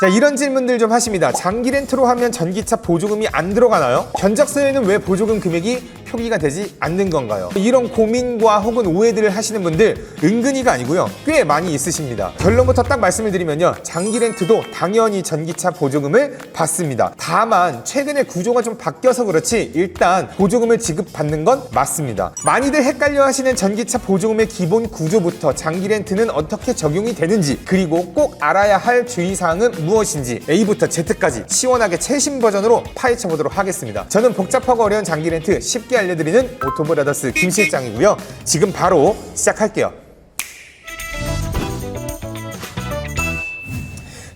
자, 이런 질문들 좀 하십니다. 장기 렌트로 하면 전기차 보조금이 안 들어가나요? 견적서에는 왜 보조금 금액이 표기가 되지 않는 건가요? 이런 고민과 혹은 오해들을 하시는 분들 은근히가 아니고요, 꽤 많이 있으십니다. 결론부터 딱 말씀을 드리면요, 장기 렌트도 당연히 전기차 보조금을 받습니다. 다만 최근에 구조가 좀 바뀌어서 그렇지 일단 보조금을 지급받는 건 맞습니다. 많이들 헷갈려 하시는 전기차 보조금의 기본 구조부터 장기 렌트는 어떻게 적용이 되는지, 그리고 꼭 알아야 할 주의사항은 무엇인지 A부터 Z까지 시원하게 최신 버전으로 파헤쳐 보도록 하겠습니다. 저는 복잡하고 어려운 장기 렌트 쉽게 알려드리는 오토브라더스 김 실장이고요. 지금 바로 시작할게요.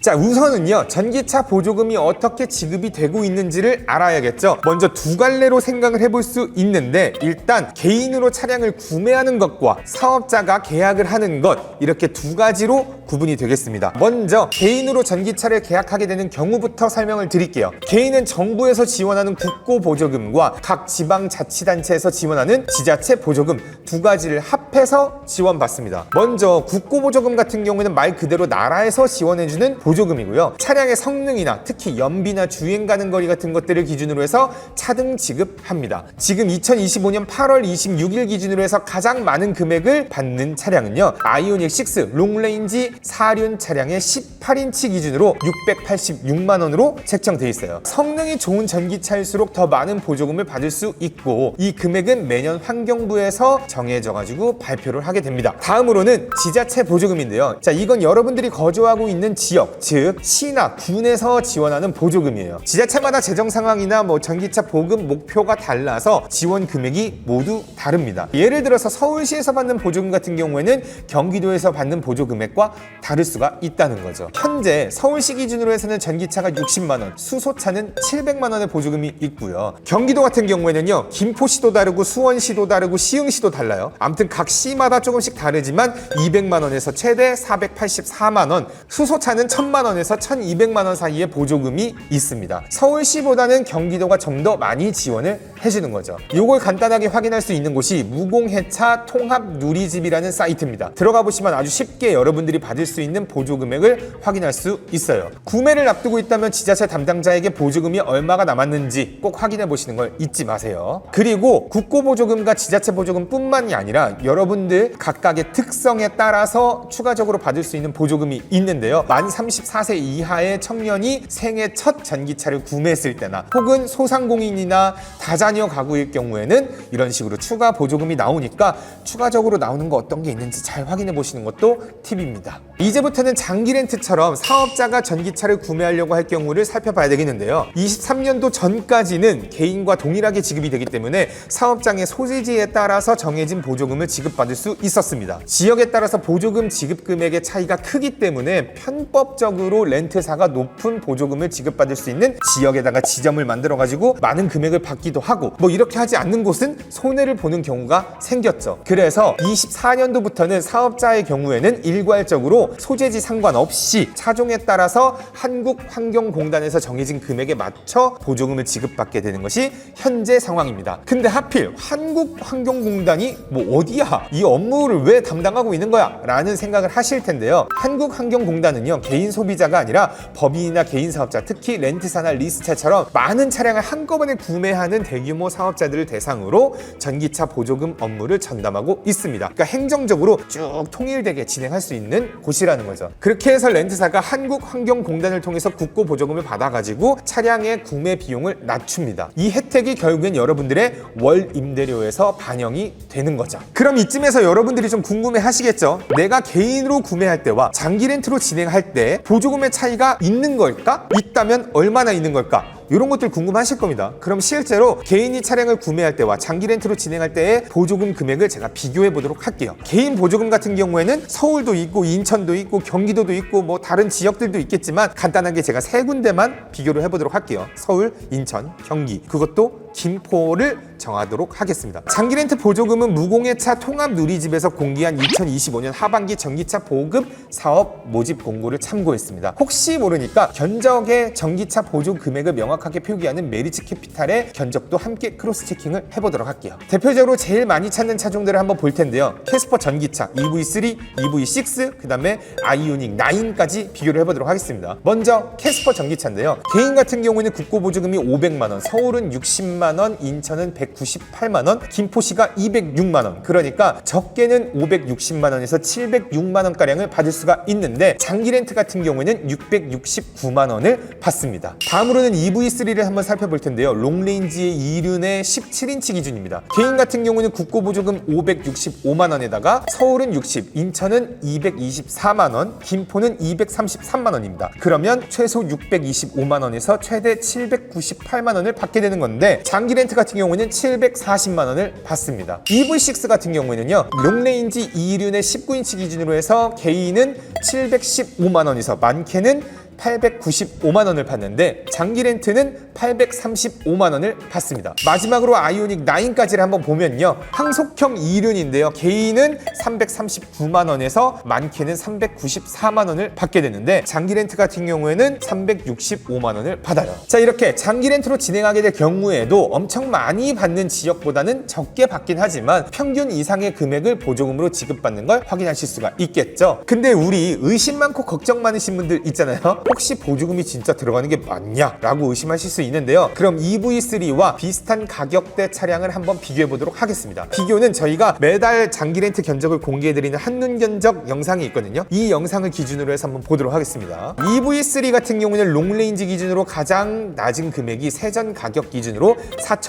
자, 우선은요, 전기차 보조금이 어떻게 지급이 되고 있는지를 알아야겠죠. 먼저 두 갈래로 생각을 해볼 수 있는데, 일단 개인으로 차량을 구매하는 것과 사업자가 계약을 하는 것, 이렇게 두 가지로 구분이 되겠습니다. 먼저 개인으로 전기차를 계약하게 되는 경우부터 설명을 드릴게요. 개인은 정부에서 지원하는 국고보조금과 각 지방자치단체에서 지원하는 지자체 보조금 두 가지를 합해서 지원받습니다. 먼저 국고보조금 같은 경우에는 말 그대로 나라에서 지원해주는 보조금이고요. 차량의 성능이나 특히 연비나 주행 가는 거리 같은 것들을 기준으로 해서 차등 지급합니다. 지금 2025년 8월 26일 기준으로 해서 가장 많은 금액을 받는 차량은요, 아이오닉 6 롱레인지 4륜 차량의 18인치 기준으로 686만 원으로 책정돼 있어요. 성능이 좋은 전기차일수록 더 많은 보조금을 받을 수 있고, 이 금액은 매년 환경부에서 정해져 가지고 발표를 하게 됩니다. 다음으로는 지자체 보조금인데요. 자, 이건 여러분들이 거주하고 있는 지역, 즉 시나 군에서 지원하는 보조금이에요. 지자체마다 재정 상황이나 전기차 보급 목표가 달라서 지원 금액이 모두 다릅니다. 예를 들어서 서울시에서 받는 보조금 같은 경우에는 경기도에서 받는 보조 금액과 다를 수가 있다는 거죠. 현재 서울시 기준으로 해서는 전기차가 60만 원, 수소차는 700만 원의 보조금이 있고요. 경기도 같은 경우에는요, 김포시도 다르고 수원시도 다르고 시흥시도 달라요. 아무튼 각 시마다 조금씩 다르지만 200만 원에서 최대 484만 원, 수소차는 1000만 원에서 1200만 원 사이의 보조금이 있습니다. 서울시보다는 경기도가 좀 더 많이 지원을 해주는 거죠. 이걸 간단하게 확인할 수 있는 곳이 무공해차 통합누리집이라는 사이트입니다. 들어가 보시면 아주 쉽게 여러분들이 받을 수 있는 보조 금액을 확인할 수 있어요. 구매를 앞두고 있다면 지자체 담당자에게 보조금이 얼마가 남았는지 꼭 확인해 보시는 걸 잊지 마세요. 그리고 국고보조금과 지자체 보조금 뿐만이 아니라 여러분들 각각의 특성에 따라서 추가적으로 받을 수 있는 보조금이 있는데요, 만 34세 이하의 청년이 생애 첫 전기차를 구매했을 때나 혹은 소상공인이나 다자녀 가구일 경우에는 이런 식으로 추가 보조금이 나오니까 추가적으로 나오는 거 어떤 게 있는지 잘 확인해 보시는 것도 팁입니다. 이제부터는 장기 렌트처럼 사업자가 전기차를 구매하려고 할 경우를 살펴봐야 되겠는데요, 23년도 전까지는 개인과 동일하게 지급이 되기 때문에 사업장의 소재지에 따라서 정해진 보조금을 지급받을 수 있었습니다. 지역에 따라서 보조금 지급 금액의 차이가 크기 때문에 편법적으로 렌트사가 높은 보조금을 지급받을 수 있는 지역에다가 지점을 만들어 가지고 많은 금액을 받기도 하고, 이렇게 하지 않는 곳은 손해를 보는 경우가 생겼죠. 그래서 24년도부터는 사업자의 경우에는 일괄적으로 소재지 상관없이 차종에 따라서 한국환경공단에서 정해진 금액에 맞춰 보조금을 지급받게 되는 것이 현재 상황입니다. 근데 하필 한국환경공단이 어디야? 이 업무를 왜 담당하고 있는 거야? 라는 생각을 하실 텐데요, 한국환경공단은요, 개인 소비자가 아니라 법인이나 개인 사업자, 특히 렌트사나 리스차처럼 많은 차량을 한꺼번에 구매하는 대규모 사업자들을 대상으로 전기차 보조금 업무를 전담하고 있습니다. 그러니까 행정적으로 쭉 통일되게 진행할 수 있는 곳이라는 거죠. 그렇게 해서 렌트사가 한국환경공단을 통해서 국고보조금을 받아가지고 차량의 구매 비용을 낮춥니다. 이 혜택이 결국엔 여러분들의 월 임대료에서 반영이 되는 거죠. 그럼 이쯤에서 여러분들이 좀 궁금해 하시겠죠? 내가 개인으로 구매할 때와 장기 렌트로 진행할 때 보조금의 차이가 있는 걸까? 있다면 얼마나 있는 걸까? 이런 것들 궁금하실 겁니다. 그럼 실제로 개인이 차량을 구매할 때와 장기 렌트로 진행할 때의 보조금 금액을 제가 비교해 보도록 할게요. 개인 보조금 같은 경우에는 서울도 있고 인천도 있고 경기도도 있고 다른 지역들도 있겠지만 간단하게 제가 세 군데만 비교를 해보도록 할게요. 서울, 인천, 경기, 그것도 김포를 정하도록 하겠습니다. 장기 렌트 보조금은 무공해차 통합누리집에서 공개한 2025년 하반기 전기차 보급 사업 모집 공고를 참고했습니다. 혹시 모르니까 견적에 전기차 보조 금액을 명확히 명확하게 표기하는 메리츠 캐피탈의 견적도 함께 크로스 체킹을 해보도록 할게요. 대표적으로 제일 많이 찾는 차종들을 한번 볼 텐데요. 캐스퍼 전기차 EV3, EV6, 그 다음에 아이오닉 9까지 비교를 해보도록 하겠습니다. 먼저 캐스퍼 전기차인데요. 개인 같은 경우는 국고보조금이 500만원, 서울은 60만원, 인천은 198만원, 김포시가 206만원. 그러니까 적게는 560만원에서 706만원가량을 받을 수가 있는데 장기렌트 같은 경우에는 669만원을 받습니다. 다음으로는 EV3를 한번 살펴볼 텐데요. 롱레인지의 2륜의 17인치 기준입니다. 개인 같은 경우는 국고보조금 565만원에다가 서울은 60, 인천은 224만원, 김포는 233만원입니다. 그러면 최소 625만원에서 최대 798만원을 받게 되는 건데 장기렌트 같은 경우는 740만원을 받습니다. EV6 같은 경우에는요. 롱레인지 2륜의 19인치 기준으로 해서 개인은 715만원에서 많게는 895만원을 받는데 장기 렌트는 835만원을 받습니다. 마지막으로 아이오닉 9까지를 한번 보면요. 항속형 2륜인데요. 개인은 339만원에서 많게는 394만원을 받게 되는데 장기 렌트 같은 경우에는 365만원을 받아요. 자, 이렇게 장기 렌트로 진행하게 될 경우에도 엄청 많이 받는 지역보다는 적게 받긴 하지만 평균 이상의 금액을 보조금으로 지급받는 걸 확인하실 수가 있겠죠. 근데 우리 의심 많고 걱정 많으신 분들 있잖아요. 혹시 보조금이 진짜 들어가는 게 맞냐? 라고 의심하실 수 있는데요. 그럼 EV3와 비슷한 가격대 차량을 한번 비교해 보도록 하겠습니다. 비교는 저희가 매달 장기 렌트 견적을 공개해드리는 한눈 견적 영상이 있거든요. 이 영상을 기준으로 해서 한번 보도록 하겠습니다. EV3 같은 경우는 롱레인지 기준으로 가장 낮은 금액이 세전 가격 기준으로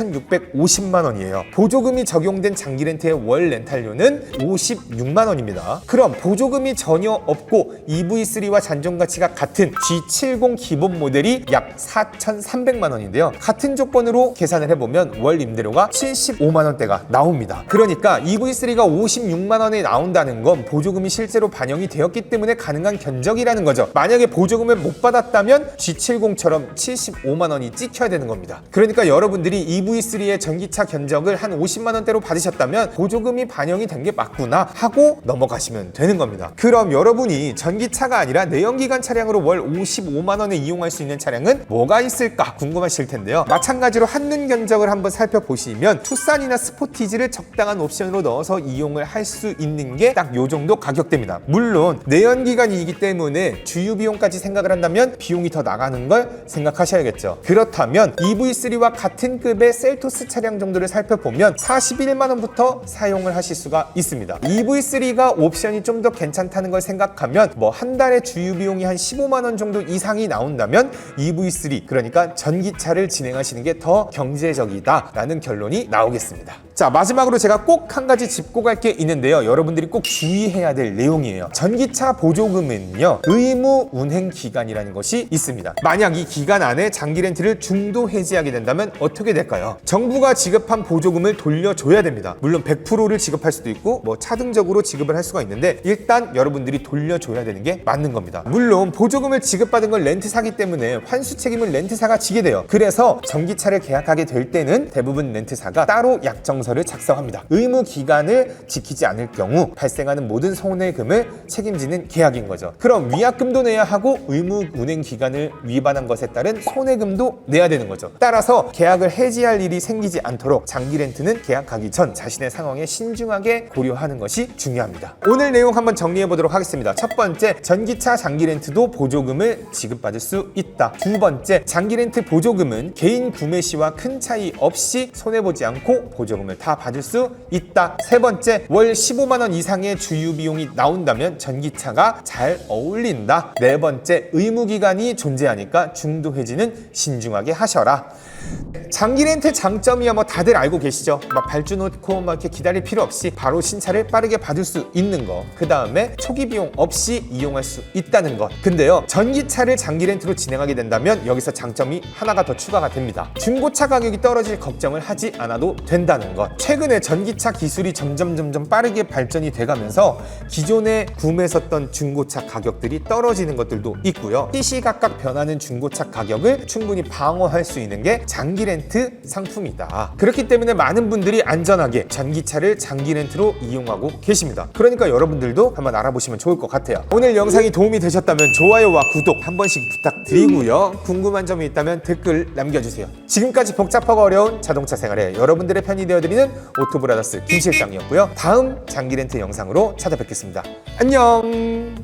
4,650만 원이에요. 보조금이 적용된 장기 렌트의 월 렌탈료는 56만 원입니다. 그럼 보조금이 전혀 없고 EV3와 잔존 가치가 같은 G70 기본 모델이 약 4,300만 원인데요. 같은 조건으로 계산을 해보면 월 임대료가 75만 원대가 나옵니다. 그러니까 EV3가 56만 원에 나온다는 건 보조금이 실제로 반영이 되었기 때문에 가능한 견적이라는 거죠. 만약에 보조금을 못 받았다면 G70처럼 75만 원이 찍혀야 되는 겁니다. 그러니까 여러분들이 EV3의 전기차 견적을 한 50만 원대로 받으셨다면 보조금이 반영이 된 게 맞구나 하고 넘어가시면 되는 겁니다. 그럼 여러분이 전기차가 아니라 내연기관 차량으로 월 55만 원에 이용할 수 있는 차량은 뭐가 있을까 궁금하실 텐데요. 마찬가지로 한눈 견적을 한번 살펴보시면 투싼이나 스포티지를 적당한 옵션으로 넣어서 이용을 할 수 있는 게 딱 요 정도 가격대입니다. 물론 내연기관이기 때문에 주유 비용까지 생각을 한다면 비용이 더 나가는 걸 생각하셔야겠죠. 그렇다면 EV3와 같은 급의 셀토스 차량 정도를 살펴보면 41만 원부터 사용을 하실 수가 있습니다. EV3가 옵션이 좀 더 괜찮다는 걸 생각하면 뭐 한 달에 주유 비용이 한 15만 원 정도 이상이 나온다면 EV3, 그러니까 전기차를 진행하시는 게 더 경제적이다라는 결론이 나오겠습니다. 자, 마지막으로 제가 꼭 한 가지 짚고 갈 게 있는데요. 여러분들이 꼭 주의해야 될 내용이에요. 전기차 보조금은요, 의무 운행 기간이라는 것이 있습니다. 만약 이 기간 안에 장기 렌트를 중도 해지하게 된다면 어떻게 될까요? 정부가 지급한 보조금을 돌려줘야 됩니다. 물론 100%를 지급할 수도 있고 뭐 차등적으로 지급을 할 수가 있는데 일단 여러분들이 돌려줘야 되는 게 맞는 겁니다. 물론 보조금을 지급받은 건 렌트사기 때문에 환수 책임을 렌트사가 지게 돼요. 그래서 전기차를 계약하게 될 때는 대부분 렌트사가 따로 약정서를 작성합니다. 의무 기간을 지키지 않을 경우 발생하는 모든 손해금을 책임지는 계약인 거죠. 그럼 위약금도 내야 하고 의무 운행 기간을 위반한 것에 따른 손해금도 내야 되는 거죠. 따라서 계약을 해지할 일이 생기지 않도록 장기 렌트는 계약하기 전 자신의 상황에 신중하게 고려하는 것이 중요합니다. 오늘 내용 한번 정리해 보도록 하겠습니다. 첫 번째, 전기차 장기 렌트도 보조금을 지급받을 수 있다. 두 번째, 장기 렌트 보조금은 개인 구매 시와 큰 차이 없이 손해보지 않고 보조금을 다 받을 수 있다. 세 번째, 월 15만 원 이상의 주유 비용이 나온다면 전기차가 잘 어울린다. 네 번째, 의무기간이 존재하니까 중도 해지는 신중하게 하셔라. 장기 렌트 장점이야 뭐 다들 알고 계시죠? 막 발주 놓고 막 이렇게 기다릴 필요 없이 바로 신차를 빠르게 받을 수 있는 거. 그 다음에 초기 비용 없이 이용할 수 있다는 것. 근데요, 전기차를 장기 렌트로 진행하게 된다면 여기서 장점이 하나가 더 추가가 됩니다. 중고차 가격이 떨어질 걱정을 하지 않아도 된다는 것. 최근에 전기차 기술이 점점 빠르게 발전이 돼가면서 기존에 구매했었던 중고차 가격들이 떨어지는 것들도 있고요. 시시각각 변하는 중고차 가격을 충분히 방어할 수 있는 게 장기 렌트 상품이다. 그렇기 때문에 많은 분들이 안전하게 전기차를 장기 렌트로 이용하고 계십니다. 그러니까 여러분들도 한번 알아보시면 좋을 것 같아요. 오늘 영상이 도움이 되셨다면 좋아요와 구독 구독 한 번씩 부탁드리고요. 궁금한 점이 있다면 댓글 남겨주세요. 지금까지 복잡하고 어려운 자동차 생활에 여러분들의 편이 되어드리는 오토브라더스 김실장이었고요. 다음 장기 렌트 영상으로 찾아뵙겠습니다. 안녕.